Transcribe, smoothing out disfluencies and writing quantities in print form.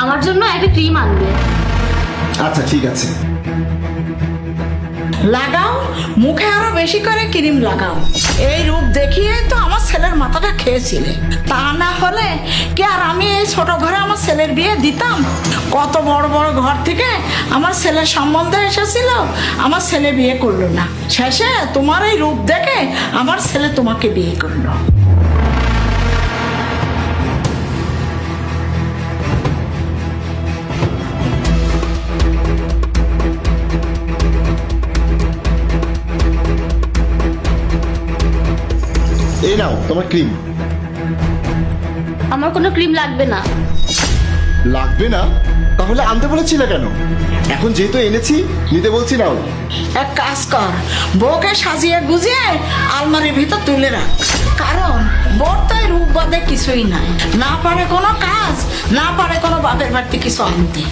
আমার জন্য একটা ক্রিম আনবে। আচ্ছা ঠিক আছে। লাগাও, মুখে আরো বেশি করে ক্রিম লাগাও। এই রূপ দেখিয়ে তো আমার ছেলের মাথাটা খেয়েছিলে। তা না হলে কি আর আমি এই ছোট ঘরে আমার ছেলের বিয়ে দিতাম? কত বড় বড় ঘর থেকে আমার ছেলের সম্বন্ধ এসেছিল, আমার ছেলে বিয়ে করলো না। শেষে তোমার এই রূপ দেখে আমার ছেলে তোমাকে বিয়ে করলো। এই নাও তোমার ক্রিম। আমার কোনো ক্রিম লাগবে না। লাগবে না? তাহলে আনতে বলেছিলে কেন? এখন যেহেতু এনেছি নিতে বলছি নাও। এক কাজ কর, বউকে সাজিয়ে গুজিয়ে আলমারির ভিতর তুলে রাখ। কারণ বউর তো এই রূপ বাদে কিছুই নাই, না পারে কোনো কাজ, না পারে কোনো বাপের বাড়িতে কিছু আনতে।